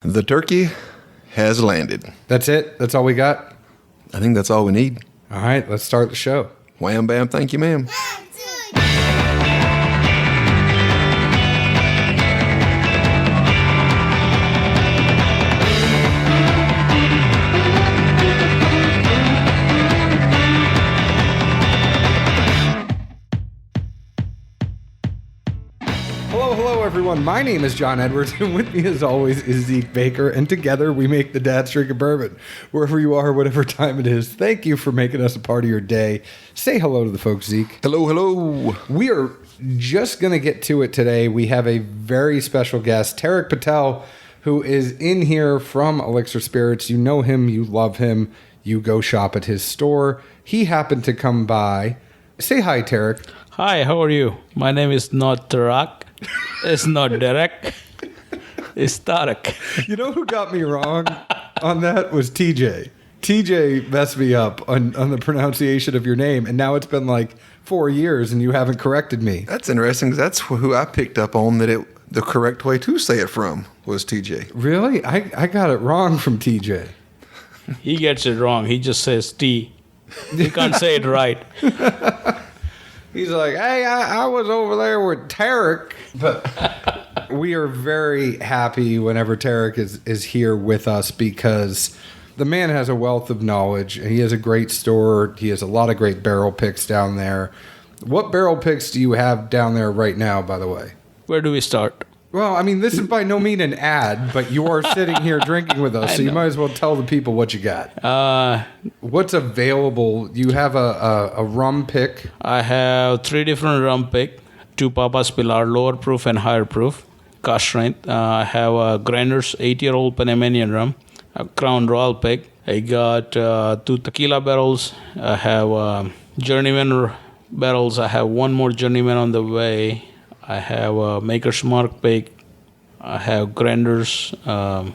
The turkey has landed. That's it? That's all we got? I think that's all we need. All right, let's start the show. Wham, bam, thank you, ma'am. Hello, everyone. My name is John Edwards, and with me, as always, is Zeke Baker, and together we make the Dad's Drink of Bourbon. Wherever you are, whatever time it is, thank you for making us a part of your day. Say hello to the folks, Zeke. Hello, hello. We are just going to get to it today. We have a very special guest, Tarak Patel, who is in here from Elixir Spirits. You know him, you love him, you go shop at his store. He happened to come by. Say hi, Tarak. Hi, how are you? My name is not Tarak. It's not Derek. It's Tarak. You know who got me wrong on that was TJ. TJ messed me up on the pronunciation of your name, and now it's been like 4 years and you haven't corrected me. That's interesting, 'cause that's who I picked up on the correct way to say it from was TJ. Really? I got it wrong from TJ. He gets it wrong. He just says T. He can't say it right. He's like, hey, I was over there with Tarak. But we are very happy whenever Tarak is here with us because the man has a wealth of knowledge. And he has a great store. He has a lot of great barrel picks down there. What barrel picks do you have down there right now, by the way? Where do we start? Well, I mean, this is by no means an ad, but you are sitting here drinking with us, so you might as well tell the people what you got. What's available? You have a rum pick. I have 3 different rum pick. 2 Papa's Pilar, lower proof and higher proof, cask strength. I have a Grinders 8-year-old Panamanian rum, a Crown Royal pick. I got 2 tequila barrels. I have Journeyman barrels. I have 1 more Journeyman on the way. I have a Maker's Mark pick. I have Grinders. Well,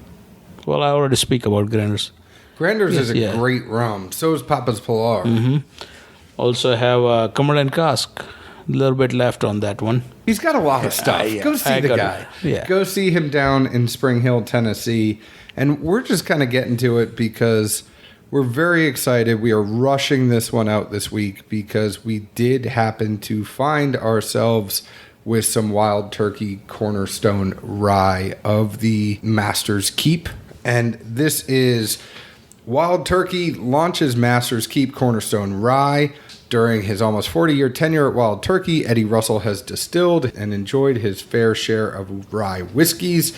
I already speak about Grinders. Grinders is a great rum. So is Papa's Pilar. Mm-hmm. Also have a Cumberland cask. A little bit left on that one. He's got a lot of stuff. Go see the guy. Go see him down in Spring Hill, Tennessee. And we're just kind of getting to it because we're very excited. We are rushing this one out this week because we did happen to find ourselves with some Wild Turkey Cornerstone rye of the Master's Keep. And this is Wild Turkey launches Master's Keep Cornerstone rye. During his almost 40-year tenure at Wild Turkey, Eddie Russell has distilled and enjoyed his fair share of rye whiskeys.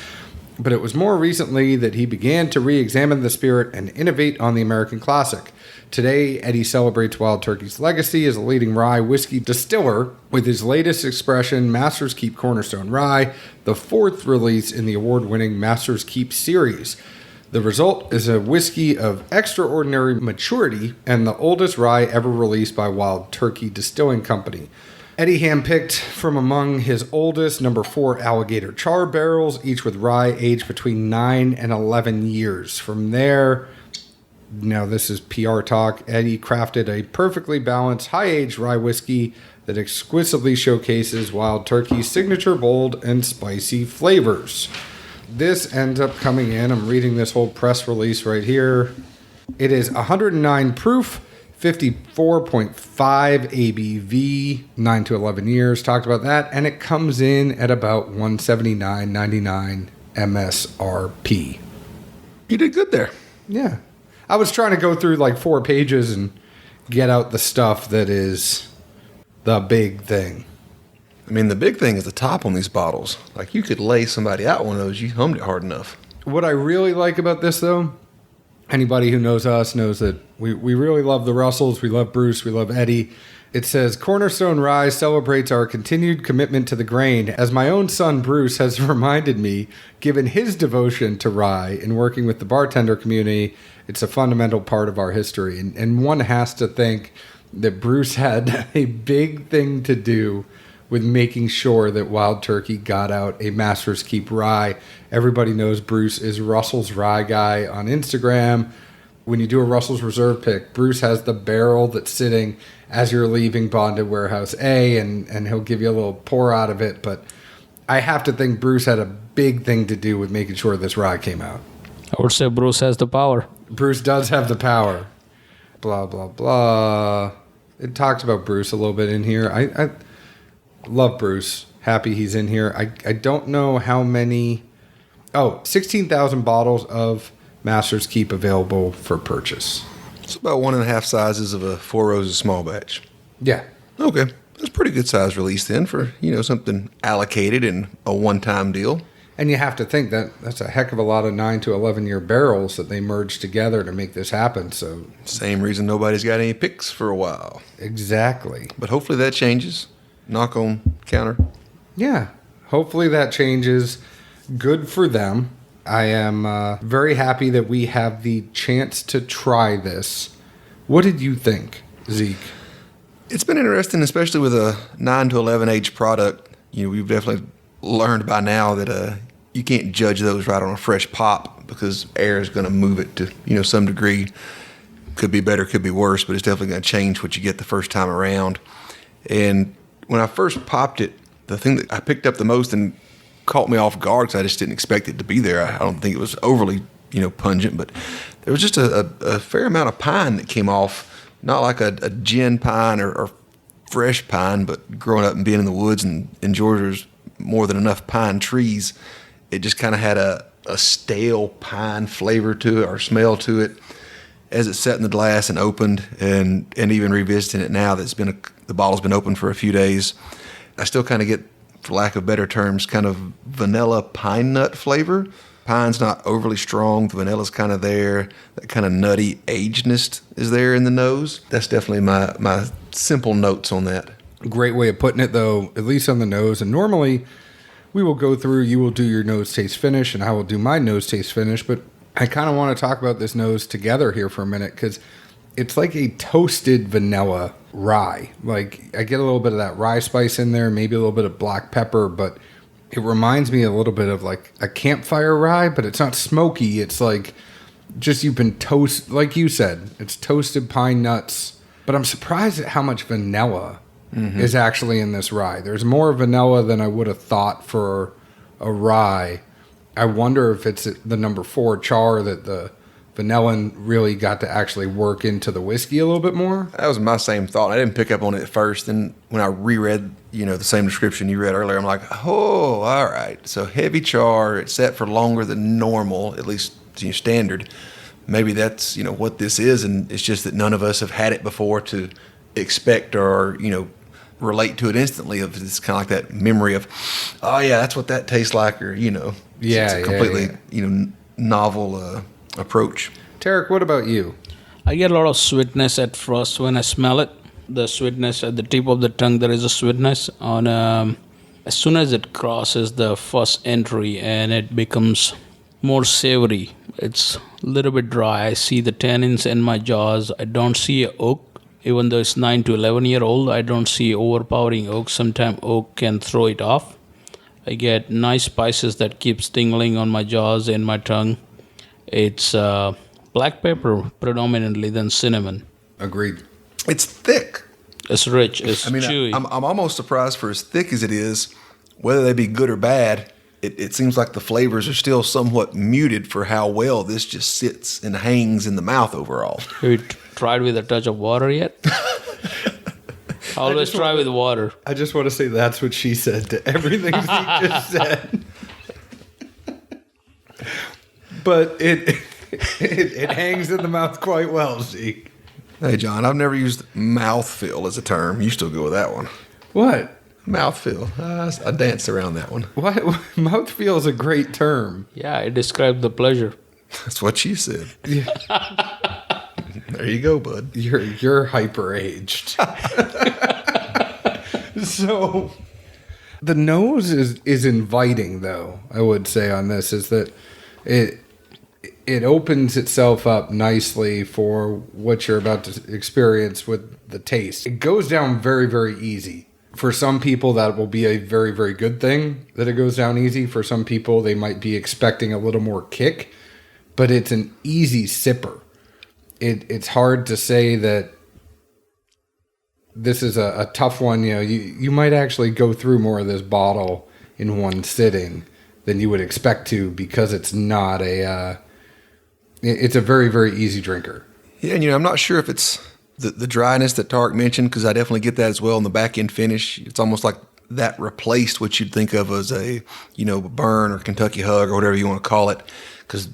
But it was more recently that he began to re-examine the spirit and innovate on the American classic. Today, Eddie celebrates Wild Turkey's legacy as a leading rye whiskey distiller with his latest expression, Master's Keep Cornerstone Rye, the 4th release in the award-winning Master's Keep series. The result is a whiskey of extraordinary maturity and the oldest rye ever released by Wild Turkey Distilling Company. Eddie handpicked from among his oldest number 4 alligator char barrels, each with rye aged between 9 and 11 years. From there, now this is PR talk, Eddie crafted a perfectly balanced high-aged rye whiskey that exquisitely showcases Wild Turkey's signature bold and spicy flavors. This ends up coming in, I'm reading this whole press release right here. It is 109 proof, 54.5 ABV, 9 to 11 years, talked about that, and it comes in at about $179.99 MSRP. You did good there. Yeah. I was trying to go through like 4 pages and get out the stuff that is the big thing. I mean, the big thing is the top on these bottles. Like, you could lay somebody out one of those. You hummed it hard enough. What I really like about this, though, anybody who knows us knows that we really love the Russells. We love Bruce. We love Eddie. It says, Cornerstone Rye celebrates our continued commitment to the grain. As my own son, Bruce, has reminded me, given his devotion to rye in working with the bartender community, it's a fundamental part of our history. And one has to think that Bruce had a big thing to do with making sure that Wild Turkey got out a Master's Keep rye. Everybody knows Bruce is Russell's Rye Guy on Instagram. When you do a Russell's Reserve pick, Bruce has the barrel that's sitting as you're leaving Bonded Warehouse A, and he'll give you a little pour out of it. But I have to think Bruce had a big thing to do with making sure this rye came out. I would say Bruce has the power. Bruce does have the power. Blah, blah, blah. It talks about Bruce a little bit in here. I love Bruce. Happy he's in here. I don't know how many... 16,000 bottles of Master's Keep available for purchase. It's about 1.5 sizes of a Four Roses small batch. Yeah. Okay. That's a pretty good size release then for, something allocated and a one-time deal. And you have to think that's a heck of a lot of 9 to 11-year barrels that they merged together to make this happen. So same reason nobody's got any picks for a while. Exactly. But hopefully that changes. Knock on counter. Yeah. Hopefully that changes. Good for them. I am very happy that we have the chance to try this. What did you think, Zeke? It's been interesting, especially with a 9 to 11 age product. We've definitely learned by now that you can't judge those right on a fresh pop because air is going to move it to some degree. Could be better, could be worse, but it's definitely going to change what you get the first time around. And when I first popped it, the thing that I picked up the most and caught me off guard because I just didn't expect it to be there. I don't think it was overly pungent, but there was just a fair amount of pine that came off, not like a gin pine or fresh pine, but growing up and being in the woods and in Georgia's more than enough pine trees, it just kind of had a stale pine flavor to it or smell to it. As it sat in the glass and opened, and even revisiting it now that the bottle's been open for a few days, I still kind of get, for lack of better terms, kind of vanilla pine nut flavor. Pine's not overly strong. The vanilla's kind of there. That kind of nutty agedness is there in the nose. That's definitely my simple notes on that. Great way of putting it, though, at least on the nose. And normally we will go through, you will do your nose taste finish, and I will do my nose taste finish. But I kind of want to talk about this nose together here for a minute because it's like a toasted vanilla rye. Like, I get a little bit of that rye spice in there, maybe a little bit of black pepper, but it reminds me a little bit of like a campfire rye, but it's not smoky. It's like just you've been toast, like you said, it's toasted pine nuts. But I'm surprised at how much vanilla is actually in this rye. There's more vanilla than I would have thought for a rye. I wonder if it's the number 4 char that the vanillin really got to actually work into the whiskey a little bit more. That was my same thought. I didn't pick up on it at first. And when I reread, the same description you read earlier, I'm like, oh, all right. So heavy char, it's set for longer than normal, at least standard. Maybe that's, what this is. And it's just that none of us have had it before to expect or, relate to it instantly. It's kind of like that memory of, oh, yeah, that's what that tastes like. Or, it's a completely, novel approach. Tarak, what about you? I get a lot of sweetness at first when I smell it. The sweetness at the tip of the tongue, there is a sweetness on. As soon as it crosses the first entry and it becomes more savory, it's a little bit dry. I see the tannins in my jaws. I don't see oak. Even though it's 9 to 11-year-old, I don't see overpowering oak. Sometimes oak can throw it off. I get nice spices that keeps tingling on my jaws and my tongue. It's black pepper predominantly, then cinnamon. Agreed. It's thick. It's rich. It's chewy. I'm almost surprised for as thick as it is, whether they be good or bad, it seems like the flavors are still somewhat muted for how well this just sits and hangs in the mouth overall. Have you tried with a touch of water yet? Always try with water. I just want to say that's what she said to everything she just said. But it hangs in the mouth quite well, Zeke. Hey, John, I've never used mouthfeel as a term. You still go with that one. What? Mouthfeel. I danced around that one. What? Mouthfeel is a great term. Yeah, it describes the pleasure. That's what she said. Yeah. There you go, bud. You're hyper aged. So the nose is inviting, though. I would say on this is that it opens itself up nicely for what you're about to experience with the taste. It goes down very, very easy. For some people, that will be a very, very good thing that it goes down easy. For some people, they might be expecting a little more kick, but it's an easy sipper. It's hard to say that this is a tough one. You might actually go through more of this bottle in one sitting than you would expect to, because it's not it's a very, very easy drinker. Yeah, and I'm not sure if it's the dryness that Tarak mentioned, because I definitely get that as well in the back end finish. It's almost like that replaced what you'd think of as a Burn or Kentucky Hug or whatever you want to call it, because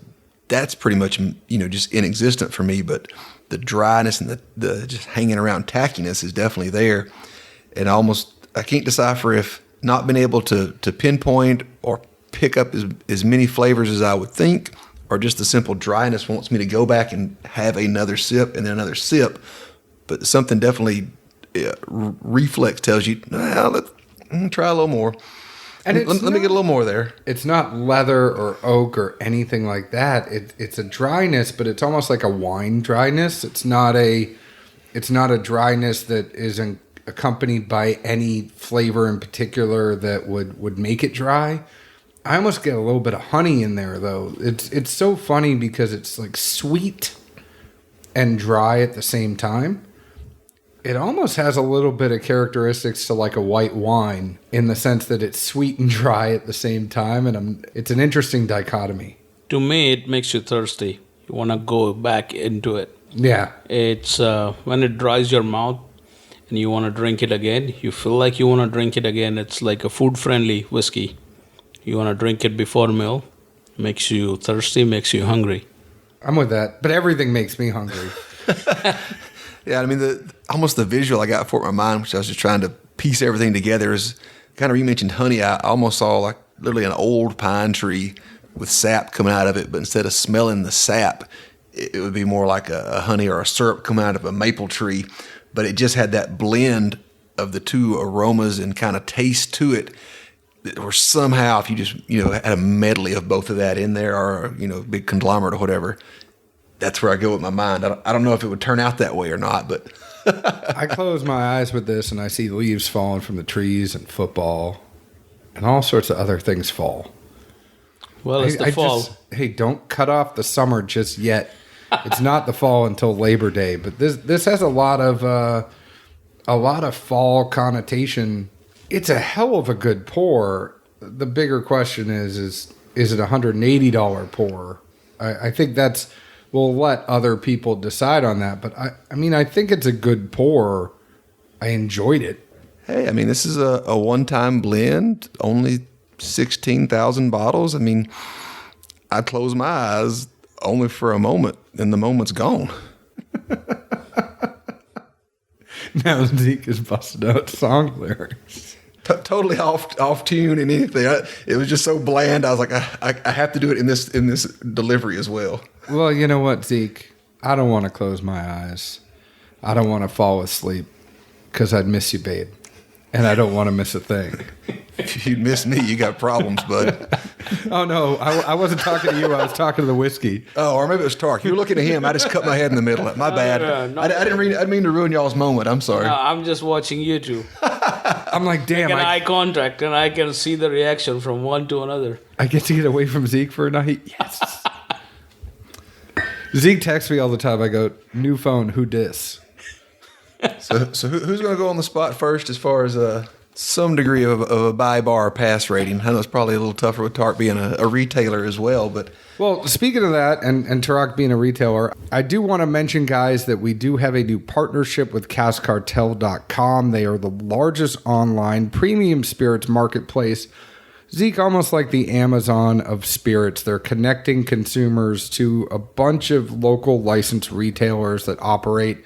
that's pretty much just inexistent for me. But the dryness and the just hanging around tackiness is definitely there, and I can't decipher if not being able to pinpoint or pick up as many flavors as I would think, or just the simple dryness wants me to go back and have another sip and then another sip. But something definitely, reflex tells you, let's try a little more. And let me get a little more there. It's not leather or oak or anything like that. It's a dryness, but it's almost like a wine dryness. It's not a dryness that isn't accompanied by any flavor in particular that would make it dry. I almost get a little bit of honey in there, though. It's so funny because it's like sweet and dry at the same time. It almost has a little bit of characteristics to like a white wine, in the sense that it's sweet and dry at the same time, and it's an interesting dichotomy. To me, it makes you thirsty. You want to go back into it. Yeah. It's when it dries your mouth and you want to drink it again, you feel like you want to drink it again. It's like a food-friendly whiskey. You want to drink it before meal. Makes you thirsty, makes you hungry. I'm with that, but everything makes me hungry. Yeah, I mean, almost the visual I got for it in my mind, which I was just trying to piece everything together, is kind of, you mentioned honey. I almost saw like literally an old pine tree with sap coming out of it, but instead of smelling the sap, it would be more like a honey or a syrup coming out of a maple tree. But it just had that blend of the two aromas and kind of taste to it. Or somehow, if you just had a medley of both of that in there, or big conglomerate or whatever, that's where I go with my mind. I don't know if it would turn out that way or not, but I close my eyes with this and I see leaves falling from the trees and football and all sorts of other things fall. Well, it's the fall. Don't cut off the summer just yet. It's not the fall until Labor Day, but this has a lot of fall connotation. It's a hell of a good pour. The bigger question is it a $180 pour? I think we'll let other people decide on that. But I think it's a good pour. I enjoyed it. Hey, this is a one-time blend, only 16,000 bottles. I'd close my eyes only for a moment, and the moment's gone. Now Zeke is busting out song lyrics. Totally off tune and anything. It was just so bland. I was like, I have to do it in this delivery as well. Well, you know what, Zeke? I don't want to close my eyes. I don't want to fall asleep, because I'd miss you, babe. And I don't want to miss a thing. If you'd miss me, you got problems, bud. Oh, no. I wasn't talking to you. I was talking to the whiskey. Oh, or maybe it was Tarak. You were looking at him. I just cut my head in the middle. My bad. I didn't mean to ruin y'all's moment. I'm sorry. No, I'm just watching you two. I'm like, damn. Eye contact, and I can see the reaction from one to another. I get to get away from Zeke for a night? Yes. Zeke texts me all the time. I go, new phone, who dis? So who's going to go on the spot first as far as some degree of a buy bar pass rating? I know it's probably a little tougher with Tarak being a retailer as well, but... Well, speaking of that, and Tarak being a retailer, I do want to mention, guys, that we do have a new partnership with CaskCartel.com. They are the largest online premium spirits marketplace. Zeke, almost like the Amazon of spirits. They're connecting consumers to a bunch of local licensed retailers that operate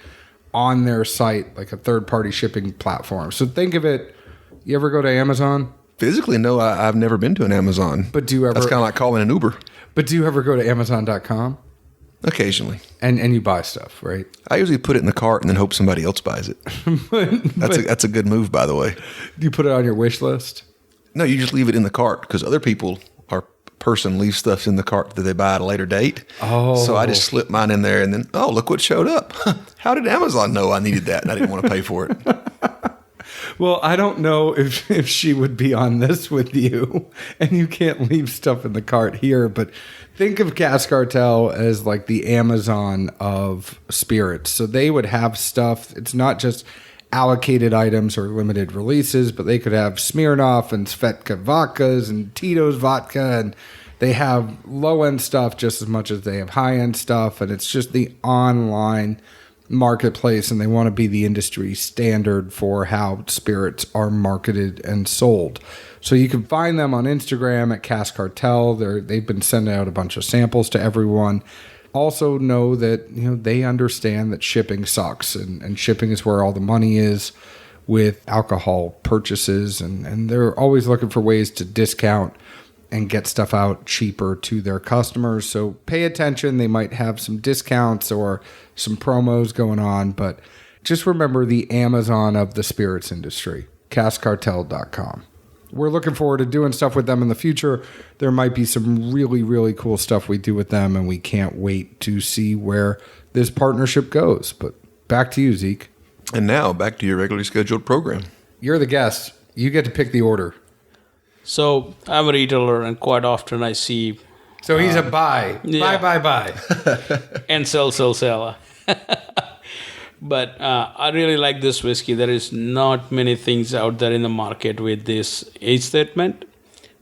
on their site, like a third-party shipping platform. So think of it, you ever go to Amazon? Physically, no, I've never been to an Amazon. But do you ever? That's kind of like calling an Uber. But do you ever go to Amazon.com? Occasionally. And you buy stuff, right? I usually put it in the cart and then hope somebody else buys it. That's a good move, by the way. Do you put it on your wish list? No, you just leave it in the cart, because other people leaves stuff in the cart that they buy at a later date. Oh. So I just slip mine in there and then, look what showed up. How did Amazon know I needed that and I didn't want to pay for it? Well, I don't know if she would be on this with you, and you can't leave stuff in the cart here, but think of Cask Cartel as like the Amazon of spirits. So they would have stuff. It's not just allocated items or limited releases, but they could have Smirnoff and Svedka vodkas and Tito's vodka, and they have low-end stuff just as much as they have high-end stuff, and it's just the online marketplace, and they want to be the industry standard for how spirits are marketed and sold. So you can find them on Instagram at Cask Cartel. They've been sending out a bunch of samples to everyone. Also know that they understand that shipping sucks, and shipping is where all the money is with alcohol purchases, and they're always looking for ways to discount and get stuff out cheaper to their customers. So pay attention. They might have some discounts or some promos going on, but just remember the Amazon of the spirits industry, caskcartel.com. We're looking forward to doing stuff with them in the future. There might be some really, really cool stuff we do with them, and we can't wait to see where this partnership goes. But back to you, Zeke. And now back to your regularly scheduled program. You're the guest. You get to pick the order. So I'm a retailer, and quite often I see... So he's a buy. Yeah. Buy. And sell. But I really like this whiskey. There is not many things out there in the market with this age statement.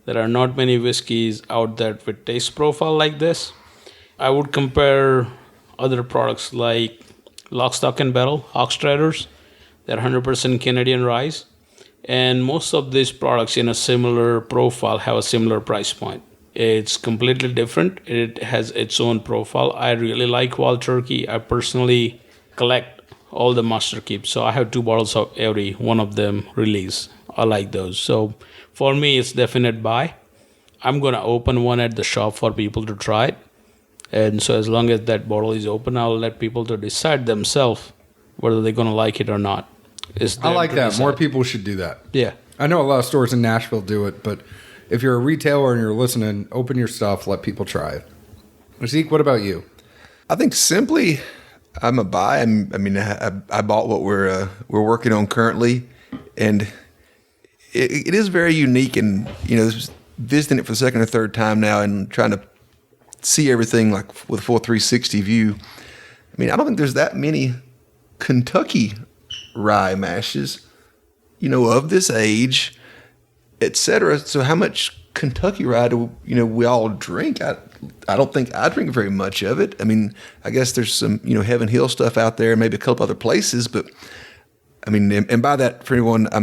There are not many whiskeys out there with taste profile like this. I would compare other products like Lock, Stock and Barrel, Oxtraders. They're 100% Canadian rye. And most of these products in a similar profile have a similar price point. It's completely different. It has its own profile. I really like Wild Turkey. I personally collect all the Master Keeps. So I have 2 bottles of every one of them release. I like those. So for me, it's definite buy. I'm going to open one at the shop for people to try it. And so as long as that bottle is open, I'll let people to decide themselves whether they're going to like it or not. I like that. More people should do that. Yeah. I know a lot of stores in Nashville do it, but if you're a retailer and you're listening, open your stuff, let people try it. Zeke, what about you? I think simply, I'm a buy. I bought what we're working on currently, and it is very unique. And visiting it for the second or third time now, and trying to see everything like with a full 360 view. I don't think there's that many Kentucky rye mashes, of this age, etc. So how much Kentucky rye do we all drink? I don't think I drink very much of it. I guess there's some Heaven Hill stuff out there, maybe a couple other places, but and by that, for anyone, a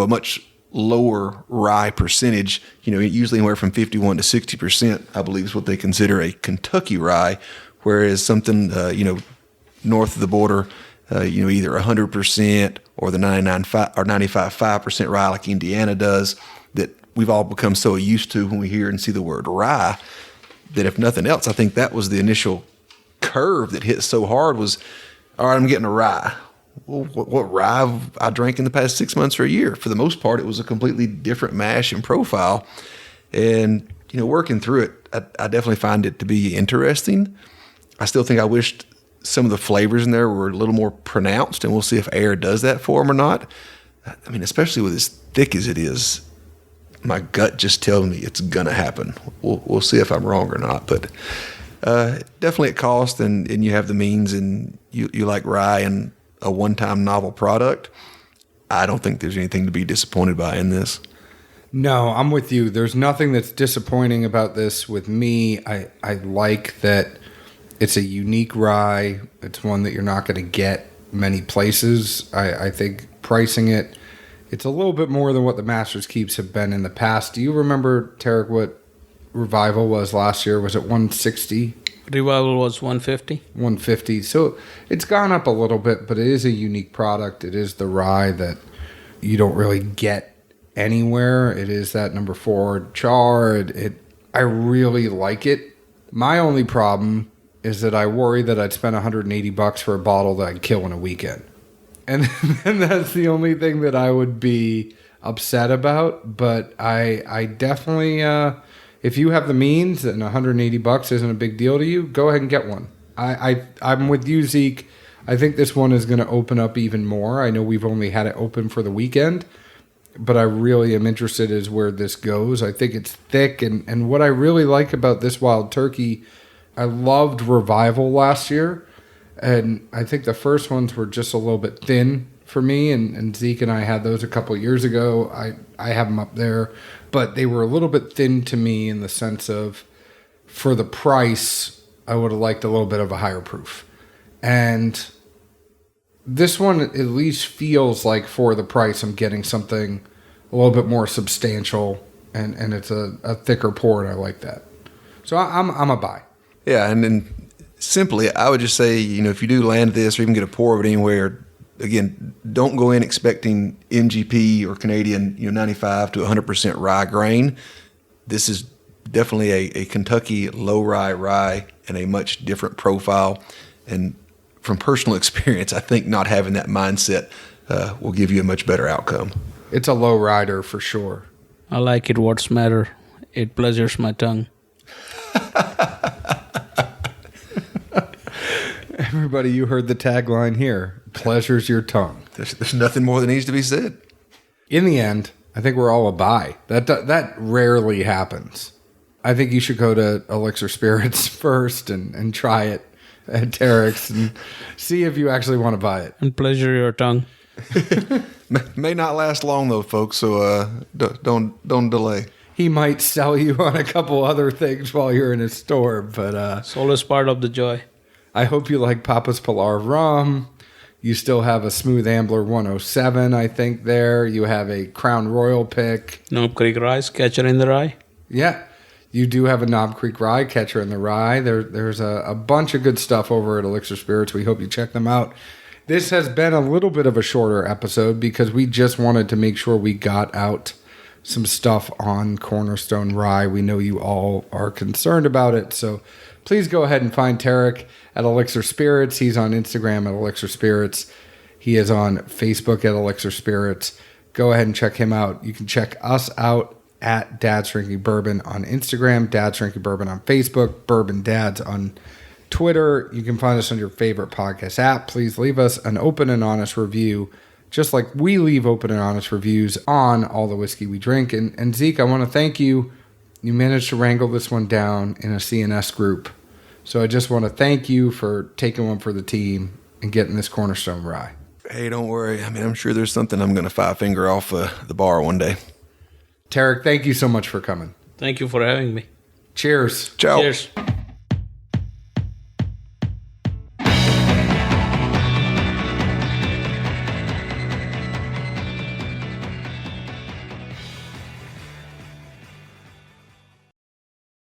much lower rye percentage. Usually anywhere from 51 to 60%, I believe, is what they consider a Kentucky rye, whereas something north of the border, either 100% or the 95.5% rye like Indiana does, that we've all become so used to when we hear and see the word rye, that if nothing else, I think that was the initial curve that hit so hard was, all right, I'm getting a rye. Well, what rye have I drank in the past 6 months or a year? For the most part, it was a completely different mash and profile. And, working through it, I definitely find it to be interesting. I still think I wished some of the flavors in there were a little more pronounced, and we'll see if air does that for them or not. Especially with as thick as it is, my gut just tells me it's gonna happen. We'll see if I'm wrong or not, but definitely at cost, and you have the means, and you like rye and a one-time novel product. I don't think there's anything to be disappointed by in this. No, I'm with you. There's nothing that's disappointing about this with me. I like that it's a unique rye. It's one that you're not going to get many places. I think pricing it's a little bit more than what the Master's Keeps have been in the past. Do you remember, Tarak, what Revival was last year? Was it 160? Revival was 150. 150. So it's gone up a little bit, but it is a unique product. It is the rye that you don't really get anywhere. It is that number 4 char. I really like it. My only problem is that I worry that I'd spend $180 for a bottle that I'd kill in a weekend. And that's the only thing that I would be upset about. But I definitely, if you have the means and $180 isn't a big deal to you, go ahead and get one. I'm with you, Zeke. I think this one is going to open up even more. I know we've only had it open for the weekend, but I really am interested as where this goes. I think it's thick, and what I really like about this Wild Turkey, I loved Revival last year, and I think the first ones were just a little bit thin for me, and Zeke and I had those a couple years ago. I have them up there, but they were a little bit thin to me in the sense of, for the price, I would have liked a little bit of a higher proof. And this one at least feels like for the price I'm getting something a little bit more substantial, and it's a thicker pour, and I like that. So I'm a buy. Yeah, and then simply, I would just say, if you do land this or even get a pour of it anywhere, again, don't go in expecting NGP or Canadian 95 to 100% rye grain. This is definitely a Kentucky low rye and a much different profile. And from personal experience, I think not having that mindset will give you a much better outcome. It's a low rider for sure. I like it. What's matter? It pleasures my tongue. Everybody, you heard the tagline here. Pleasures your tongue. There's nothing more that needs to be said. In the end, I think we're all a buy. That rarely happens. I think you should go to Elixir Spirits first and try it at Tarak's and see if you actually want to buy it. And pleasure your tongue. May not last long though, folks. So don't delay. He might sell you on a couple other things while you're in his store, but soul is part of the joy. I hope you like Papa's Pilar rum. You still have a Smooth Ambler 107, I think, there. You have a Crown Royal pick. Knob Creek Rye, Catcher in the Rye. Yeah. You do have a Knob Creek Rye, Catcher in the Rye. There's a bunch of good stuff over at Elixir Spirits. We hope you check them out. This has been a little bit of a shorter episode because we just wanted to make sure we got out some stuff on Cornerstone Rye. We know you all are concerned about it, so please go ahead and find Tarak at Elixir Spirits. He's on Instagram at Elixir Spirits. He is on Facebook at Elixir Spirits. Go ahead and check him out. You can check us out at Dad's Drinking Bourbon on Instagram, Dad's Drinking Bourbon on Facebook, Bourbon Dads on Twitter. You can find us on your favorite podcast app. Please leave us an open and honest review, just like we leave open and honest reviews on all the whiskey we drink. And Zeke, I want to thank you. You managed to wrangle this one down in a CNS group. So I just want to thank you for taking one for the team and getting this Cornerstone Rye. Hey, don't worry. I mean, I'm sure there's something I'm going to five-finger off the bar one day. Tarak, thank you so much for coming. Thank you for having me. Cheers. Ciao. Cheers.